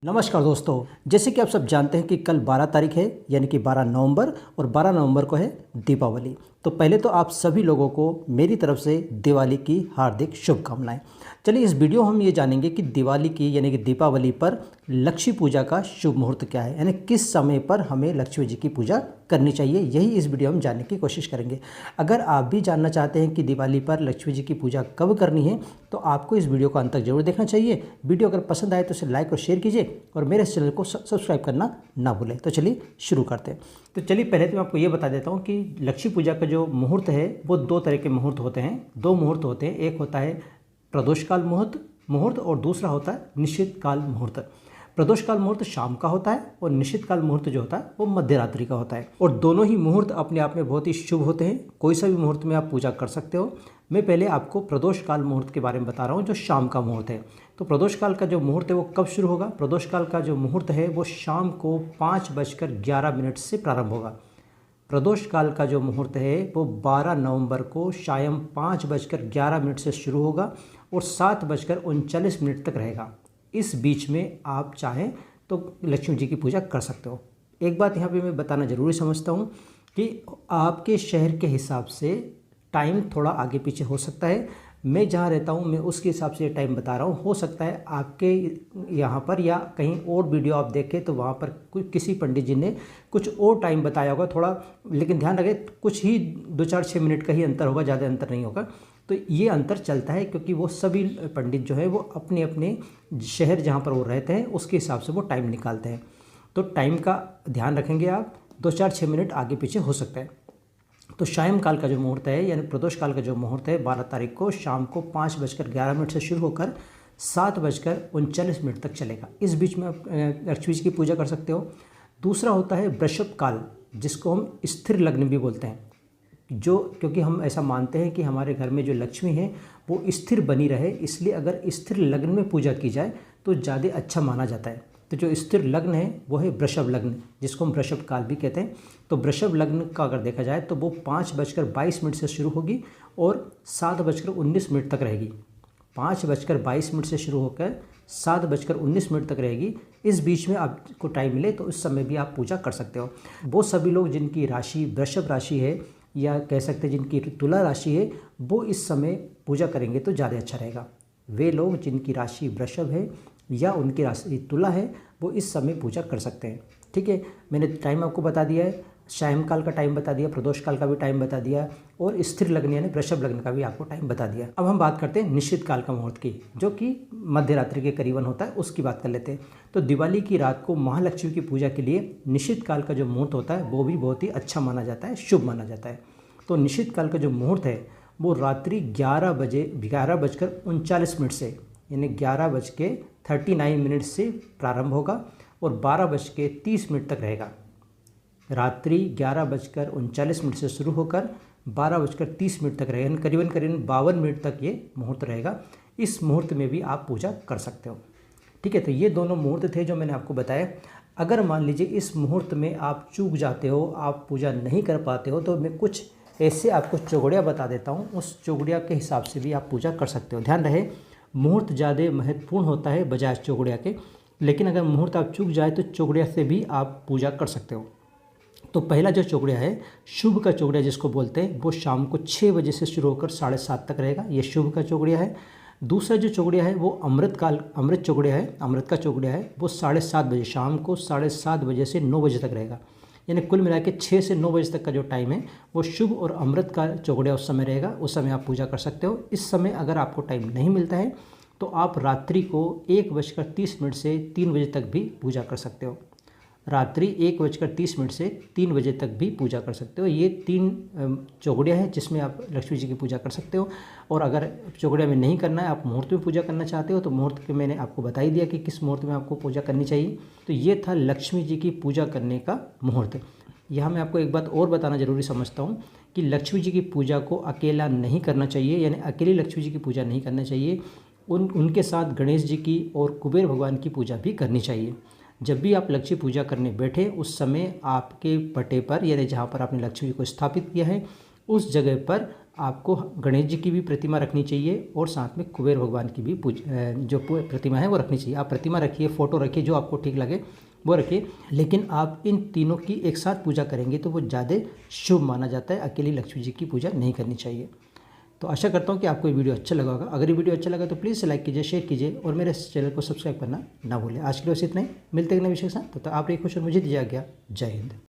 नमस्कार दोस्तों, जैसे कि आप सब जानते हैं कि कल 12 तारीख है, यानी कि 12 नवंबर, और 12 नवंबर को है दीपावली। तो पहले तो आप सभी लोगों को मेरी तरफ से दिवाली की हार्दिक शुभकामनाएं। चलिए इस वीडियो हम ये जानेंगे कि दिवाली की यानी कि दीपावली पर लक्ष्मी पूजा का शुभ मुहूर्त क्या है, यानी किस समय पर हमें लक्ष्मी जी की पूजा करनी चाहिए। यही इस वीडियो में जानने की कोशिश करेंगे। अगर आप भी जानना चाहते हैं कि दिवाली पर लक्ष्मी जी की पूजा कब करनी है तो आपको इस वीडियो को अंत तक जरूर देखना चाहिए। वीडियो अगर पसंद आए तो इसे लाइक और शेयर कीजिए और मेरे चैनल को सब्सक्राइब करना ना भूलें। तो चलिए शुरू करते हैं। तो चलिए पहले तो मैं आपको ये बता देता हूँ कि लक्ष्मी पूजा का जो मुहूर्त है वो दो तरह के मुहूर्त होते हैं। दो मुहूर्त होते हैं, एक होता है प्रदोष काल मुहूर्त और दूसरा होता है निश्चित काल मुहूर्त। प्रदोष काल मुहूर्त शाम का होता है और निश्चित काल मुहूर्त जो होता है वो मध्य रात्रि का होता है। और दोनों ही मुहूर्त अपने आप में बहुत ही शुभ होते हैं। कोई सा भी मुहूर्त में आप पूजा कर सकते हो। मैं पहले आपको प्रदोष काल मुहूर्त के बारे में बता रहा हूँ जो शाम का मुहूर्त है। तो प्रदोष काल का जो मुहूर्त है वो कब शुरू होगा? प्रदोष काल का जो मुहूर्त है वो शाम को 5:11 से प्रारंभ होगा। प्रदोष काल का जो मुहूर्त है वो 12 नवंबर को शाम 5:11 से शुरू होगा और 7:39 तक रहेगा। इस बीच में आप चाहें तो लक्ष्मी जी की पूजा कर सकते हो। एक बात यहाँ पे मैं बताना ज़रूरी समझता हूँ कि आपके शहर के हिसाब से टाइम थोड़ा आगे पीछे हो सकता है। मैं जहाँ रहता हूँ मैं उसके हिसाब से टाइम बता रहा हूँ। हो सकता है आपके यहाँ पर या कहीं और वीडियो आप देखें तो वहाँ पर किसी पंडित जी ने कुछ और टाइम बताया होगा थोड़ा, लेकिन ध्यान रखें कुछ ही 2-4-6 मिनट का ही अंतर होगा, ज़्यादा अंतर नहीं होगा। तो ये अंतर चलता है क्योंकि वो सभी पंडित जो है वो अपने अपने शहर जहाँ पर वो रहते हैं उसके हिसाब से वो टाइम निकालते हैं। तो टाइम का ध्यान रखेंगे आप, 2-4-6 मिनट आगे पीछे हो सकता है। तो शाम काल का जो मुहूर्त है यानी प्रदोष काल का जो मुहूर्त है 12 तारीख को शाम को 5:11 से शुरू होकर 7:39 तक चलेगा। इस बीच में आप लक्ष्मी जी की पूजा कर सकते हो। दूसरा होता है वृषभ काल, जिसको हम स्थिर लग्न भी बोलते हैं, जो क्योंकि हम ऐसा मानते हैं कि हमारे घर में जो लक्ष्मी है वो स्थिर बनी रहे, इसलिए अगर स्थिर लग्न में पूजा की जाए तो ज़्यादा अच्छा माना जाता है। तो जो स्थिर लग्न है वो है वृषभ लग्न, जिसको हम वृषभ काल भी कहते हैं। तो वृषभ लग्न का अगर देखा जाए तो वो 5:22 से शुरू होगी और 7:19 तक रहेगी। 5:22 से शुरू होकर 7:19 तक रहेगी। इस बीच में आपको टाइम मिले तो उस समय भी आप पूजा कर सकते हो। वो सभी लोग जिनकी राशि वृषभ राशि है या कह सकते हैं जिनकी तुला राशि है वो इस समय पूजा करेंगे तो ज़्यादा अच्छा रहेगा। वे लोग जिनकी राशि वृषभ है या उनकी राशि तुला है वो इस समय पूजा कर सकते हैं। ठीक है, मैंने टाइम आपको बता दिया है, शाम काल का टाइम बता दिया, प्रदोष काल का भी टाइम बता दिया और स्थिर लग्न यानी वृषभ लग्न का भी आपको टाइम बता दिया। अब हम बात करते हैं निश्चित काल का मुहूर्त की, जो कि मध्य रात्रि के करीबन होता है, उसकी बात कर लेते हैं। तो दिवाली की रात को महालक्ष्मी की पूजा के लिए निश्चित काल का जो मुहूर्त होता है वो भी बहुत ही अच्छा माना जाता है, शुभ माना जाता है। तो निश्चित काल का जो मुहूर्त है वो रात्रि 11:39 से यानी 11:39 से प्रारंभ होगा और 12:30 तक रहेगा। रात्रि 11:39 से शुरू होकर 12:30 तक रहेगा, करीबन 52 मिनट तक ये मुहूर्त रहेगा। इस मुहूर्त में भी आप पूजा कर सकते हो। ठीक है, तो ये दोनों मुहूर्त थे जो मैंने आपको बताया। अगर मान लीजिए इस मुहूर्त में आप चूक जाते हो, आप पूजा नहीं कर पाते हो, तो मैं कुछ ऐसे आपको चौगड़िया बता देता हूँ, उस चौगड़िया के हिसाब से भी आप पूजा कर सकते हो। ध्यान रहे मुहूर्त ज़्यादा महत्वपूर्ण होता है बजाय चौगड़िया के, लेकिन अगर मुहूर्त आप चूक जाए तो चौगड़िया से भी आप पूजा कर सकते हो। तो पहला जो चौगड़िया है शुभ का चौगड़िया जिसको बोलते हैं वो शाम को 6 बजे से शुरू होकर 7:30 तक रहेगा, ये शुभ का चौगड़िया है। दूसरा जो चौगड़िया है वो अमृत चौगड़िया है, अमृत का चौगड़िया है, वो 7:30 बजे, शाम को 7:30 बजे से 9 बजे तक रहेगा। यानी कुल मिला के 6 से 9 बजे तक का जो टाइम है वो शुभ और अमृत का चौगड़िया उस समय रहेगा, उस समय आप पूजा कर सकते हो। इस समय अगर आपको टाइम नहीं मिलता है तो आप रात्रि को 1:30 से 3 बजे तक भी पूजा कर सकते हो। रात्रि 1:30 से 3 बजे तक भी पूजा कर सकते हो। ये 3 चौगड़िया है जिसमें आप लक्ष्मी जी की पूजा कर सकते हो। और अगर चौगड़िया में नहीं करना है, आप मुहूर्त में पूजा करना चाहते हो, तो मुहूर्त के मैंने आपको बता ही दिया कि किस मुहूर्त में आपको पूजा करनी चाहिए। तो ये था लक्ष्मी जी की पूजा करने का मुहूर्त। यहाँ मैं आपको एक बात और बताना ज़रूरी समझता हूँ कि लक्ष्मी जी की पूजा को अकेला नहीं करना चाहिए, यानी अकेली लक्ष्मी जी की पूजा नहीं करना चाहिए। उनके साथ गणेश जी की और कुबेर भगवान की पूजा भी करनी चाहिए। जब भी आप लक्ष्मी पूजा करने बैठे उस समय आपके पटे पर यानी जहाँ पर आपने लक्ष्मी जी को स्थापित किया है उस जगह पर आपको गणेश जी की भी प्रतिमा रखनी चाहिए और साथ में कुबेर भगवान की भी जो प्रतिमा है वो रखनी चाहिए। आप प्रतिमा रखिए, फ़ोटो रखिए, जो आपको ठीक लगे वो रखिए, लेकिन आप इन तीनों की एक साथ पूजा करेंगे तो वो ज़्यादा शुभ माना जाता है। अकेली लक्ष्मी जी की पूजा नहीं करनी चाहिए। तो आशा करता हूँ कि आपको ये वीडियो अच्छा लगा होगा। अगर ये वीडियो अच्छा लगा तो प्लीज़ लाइक कीजिए, शेयर कीजिए और मेरे चैनल को सब्सक्राइब करना ना भूलें। आज के लिए बस इतना ही, मिलते हैं नए विषय के साथ। तो आप रहिए खुश और मुझे दीजिए आज्ञा। जय हिंद।